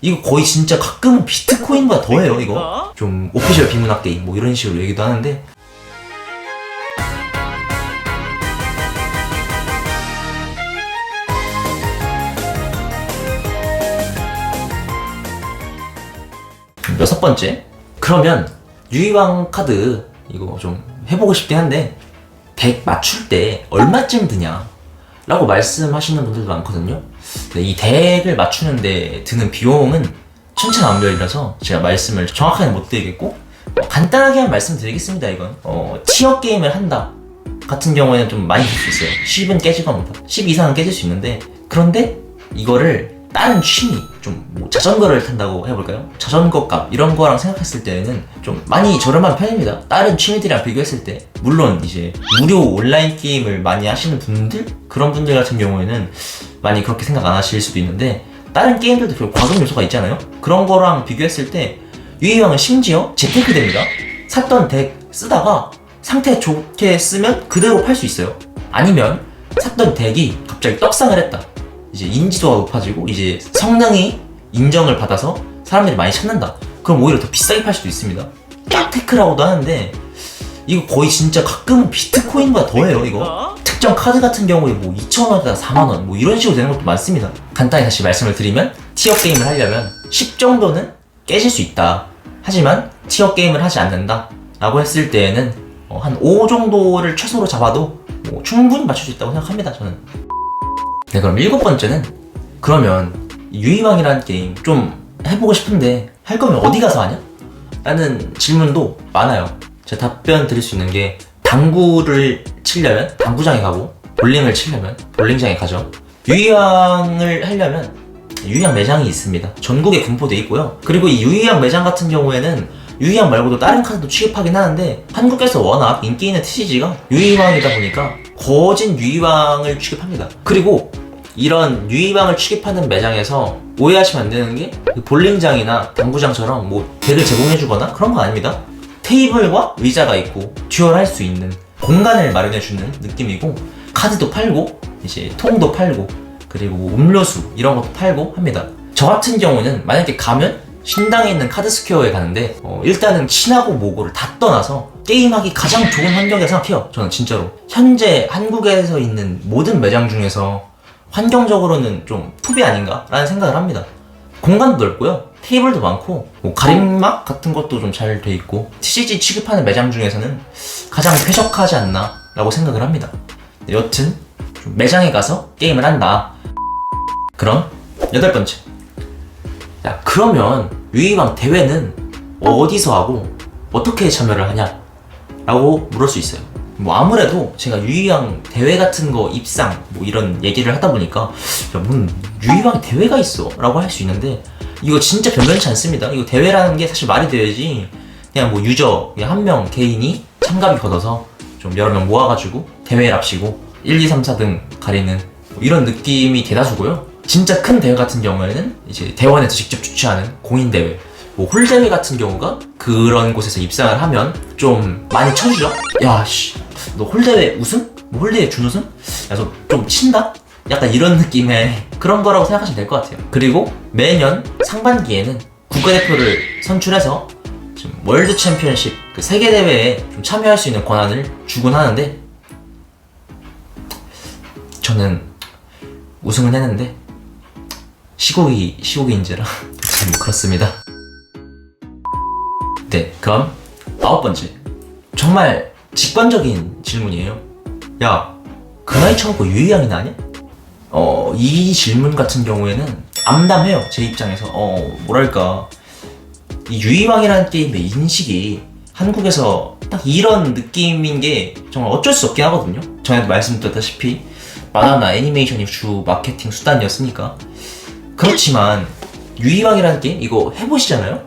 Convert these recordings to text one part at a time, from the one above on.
이거 거의 진짜 가끔은 비트코인보다 더해요. 이거 좀 오피셜 비문학 게임 뭐 이런 식으로 얘기도 하는데, 여섯 번째, 그러면 유희왕 카드 이거 좀 해보고 싶긴 한데 덱 맞출 때 얼마쯤 드냐 라고 말씀하시는 분들도 많거든요. 근데 이 덱을 맞추는데 드는 비용은 천차만별이라서 제가 말씀을 정확하게 못 드리겠고, 간단하게 말씀드리겠습니다. 이건 티어 게임을 한다 같은 경우에는 좀 많이 들 수 있어요. 10은 깨질 겁니다. 10 이상은 깨질 수 있는데, 그런데 이거를 다른 취미, 뭐 자전거를 탄다고 해볼까요? 자전거 값 이런 거랑 생각했을 때는 좀 많이 저렴한 편입니다. 다른 취미들이랑 비교했을 때. 물론 이제 무료 온라인 게임을 많이 하시는 분들, 그런 분들 같은 경우에는 많이 그렇게 생각 안 하실 수도 있는데, 다른 게임들도 별로 과금 요소가 있잖아요. 그런 거랑 비교했을 때 유희왕은 심지어 재테크 됩니다. 샀던 덱 쓰다가 상태 좋게 쓰면 그대로 팔 수 있어요. 아니면 샀던 덱이 갑자기 떡상을 했다, 이제 인지도가 높아지고 이제 성능이 인정을 받아서 사람들이 많이 찾는다, 그럼 오히려 더 비싸게 팔 수도 있습니다. 짝테크라고도 하는데 이거 거의 진짜 가끔은 비트코인보다 더해요. 이거 특정 카드 같은 경우에 뭐 2,000원에다 4만원 뭐 이런 식으로 되는 것도 많습니다. 간단히 다시 말씀을 드리면, 티어 게임을 하려면 10 정도는 깨질 수 있다, 하지만 티어 게임을 하지 않는다 라고 했을 때에는 한 5 정도를 최소로 잡아도 뭐 충분히 맞출 수 있다고 생각합니다, 저는. 네, 그럼 일곱 번째는, 그러면 유희왕이라는 게임 좀 해보고 싶은데 할 거면 어디 가서 하냐? 라는 질문도 많아요. 제가 답변 드릴 수 있는 게, 당구를 치려면 당구장에 가고, 볼링을 치려면 볼링장에 가죠. 유희왕을 하려면 유희왕 매장이 있습니다. 전국에 분포되어 있고요. 그리고 이 유희왕 매장 같은 경우에는 유희왕 말고도 다른 카드도 취급하긴 하는데, 한국에서 워낙 인기 있는 TCG가 유희왕이다 보니까 거진 유희왕을 취급합니다. 그리고 이런 유희왕을 취급하는 매장에서 오해하시면 안 되는 게, 볼링장이나 당구장처럼 뭐 덱을 제공해주거나 그런 거 아닙니다. 테이블과 의자가 있고 듀얼할 수 있는 공간을 마련해주는 느낌이고, 카드도 팔고 이제 통도 팔고 그리고 음료수 이런 것도 팔고 합니다. 저 같은 경우는 만약에 가면 신당에 있는 카드스퀘어에 가는데, 일단은 친하고 모고를 다 떠나서 게임하기 가장 좋은 환경이라고 생각해요. 저는 진짜로 현재 한국에서 있는 모든 매장 중에서 환경적으로는 좀 톱이 아닌가 라는 생각을 합니다. 공간도 넓고요, 테이블도 많고, 뭐 가림막 같은 것도 좀 잘 돼 있고, TCG 취급하는 매장 중에서는 가장 쾌적하지 않나 라고 생각을 합니다. 여튼 좀 매장에 가서 게임을 한다. 그럼 여덟 번째, 야, 그러면 유희왕 대회는 어디서 하고 어떻게 참여를 하냐? 라고 물을 수 있어요. 뭐 아무래도 제가 유희왕 대회 같은 거 입상 뭐 이런 얘기를 하다 보니까, 야, 뭔 유희왕 대회가 있어 라고 할 수 있는데, 이거 진짜 변변치 않습니다. 이거 대회라는 게 사실 말이 되어야지, 그냥 뭐 유저 한 명 개인이 참가비 걷어서 좀 여러 명 모아가지고 대회를 합시고 1, 2, 3, 4등 가리는 뭐 이런 느낌이 대다수고요. 진짜 큰 대회 같은 경우에는 이제 대원에서 직접 주최하는 공인대회, 뭐 홀대회 같은 경우가 그런 곳에서 입상을 하면 좀 많이 쳐주죠. 야, 씨, 너 홀대회 우승? 뭐 홀대회 준우승? 야, 너 좀 친다? 약간 이런 느낌의 그런 거라고 생각하시면 될 것 같아요. 그리고 매년 상반기에는 국가대표를 선출해서 지금 월드 챔피언십, 그 세계대회에 좀 참여할 수 있는 권한을 주곤 하는데, 저는 우승은 했는데 시국인지라 참 그렇습니다. 네, 그럼 아홉 번째, 정말 직관적인 질문이에요. 야, 그 나이 처먹고 유희왕이나 하냐? 이 질문 같은 경우에는 암담해요. 제 입장에서. 뭐랄까, 이 유희왕이라는 게임의 인식이 한국에서 딱 이런 느낌인 게 정말 어쩔 수 없긴 하거든요. 전에도 말씀드렸다시피 만화나 애니메이션이 주 마케팅 수단이었으니까. 그렇지만 유희왕이라는 게임 이거 해보시잖아요?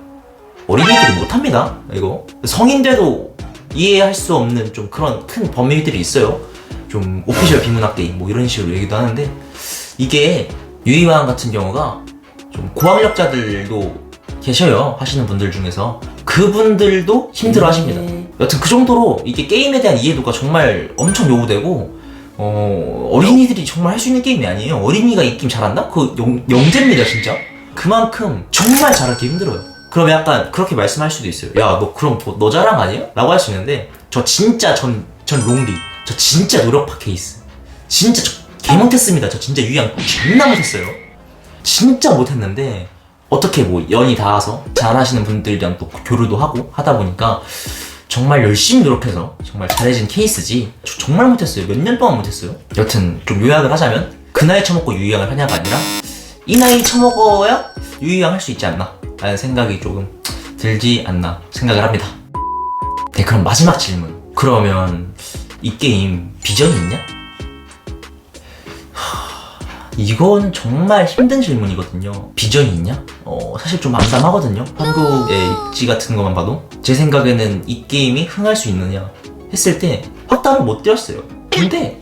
어린이들이 못합니다. 이거 성인돼도 이해할 수 없는 좀 그런 큰 범위들이 있어요. 좀 오피셜 비문학 게임 뭐 이런 식으로 얘기도 하는데, 이게 유희왕 같은 경우가 좀 고학력자들도 계셔요. 하시는 분들 중에서 그분들도 힘들어 하십니다. 여튼 그 정도로 이게 게임에 대한 이해도가 정말 엄청 요구되고, 어린이들이 정말 할 수 있는 게임이 아니에요. 어린이가 이 게임 잘한다? 그거 영재입니다 진짜. 그만큼 정말 잘하기 힘들어요. 그럼 약간 그렇게 말씀할 수도 있어요. 야, 너 그럼 너 자랑 아니야? 라고 할 수 있는데, 저 진짜 전 롱리. 저 진짜 노력파 케이스. 진짜 저 개 못했습니다. 저 진짜 유희왕 존나 못했어요. 진짜 못했는데, 어떻게 뭐 연이 닿아서 잘하시는 분들이랑 또 교류도 하고 하다 보니까 정말 열심히 노력해서 정말 잘해진 케이스지. 저 정말 못했어요. 몇 년 동안 못했어요. 여튼 좀 요약을 하자면, 그 나이 처먹고 유희왕을 하냐가 아니라 이 나이 처먹어야 유희왕 할 수 있지 않나 라는 생각이 조금 들지 않나 생각을 합니다. 네, 그럼 마지막 질문. 그러면 이 게임 비전이 있냐? 이건 정말 힘든 질문이거든요. 비전이 있냐? 사실 좀 암담하거든요. 한국의 입지 같은 것만 봐도 제 생각에는 이 게임이 흥할 수 있느냐 했을 때 확답을 못 드렸어요. 근데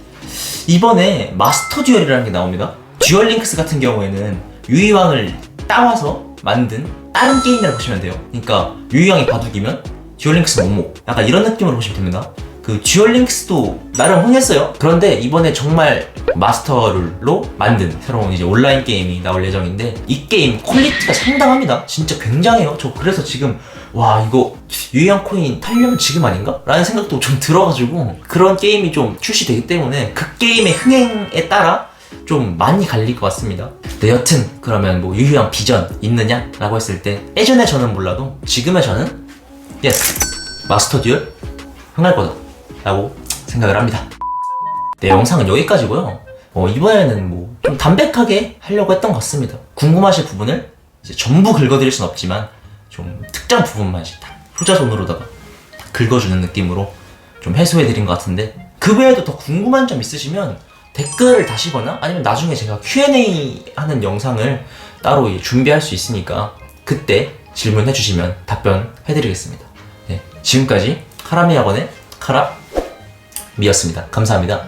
이번에 마스터 듀얼이라는 게 나옵니다. 듀얼 링크스 같은 경우에는 유희왕을 따와서 만든 다른 게임이라고 보시면 돼요. 그러니까 유희왕이 바둑이면 듀얼 링크스 모모, 약간 이런 느낌으로 보시면 됩니다. 그 듀얼 링크스도 나름 흥했어요. 그런데 이번에 정말 마스터룰로 만든 새로운 이제 온라인 게임이 나올 예정인데, 이 게임 퀄리티가 상당합니다. 진짜 굉장해요. 저 그래서 지금 와, 이거 유희왕 코인 타려면 지금 아닌가? 라는 생각도 좀 들어가지고, 그런 게임이 좀 출시되기 때문에 그 게임의 흥행에 따라 좀 많이 갈릴 것 같습니다. 네, 여튼 그러면 뭐 유희왕 비전 있느냐? 라고 했을 때, 예전에 저는 몰라도 지금의 저는 예스! 마스터 듀얼 흥할 거다 라고 생각을 합니다. 네, 영상은 여기까지고요. 이번에는 뭐 좀 담백하게 하려고 했던 것 같습니다. 궁금하실 부분을 이제 전부 긁어드릴 순 없지만 좀 특정 부분만 이제 다 효자손으로다가 다 긁어주는 느낌으로 좀 해소해드린 것 같은데, 그 외에도 더 궁금한 점 있으시면 댓글을 다시거나 아니면 나중에 제가 Q&A 하는 영상을 따로 준비할 수 있으니까 그때 질문해주시면 답변해드리겠습니다. 네, 지금까지 카라미 학원의 카라미였습니다. 감사합니다.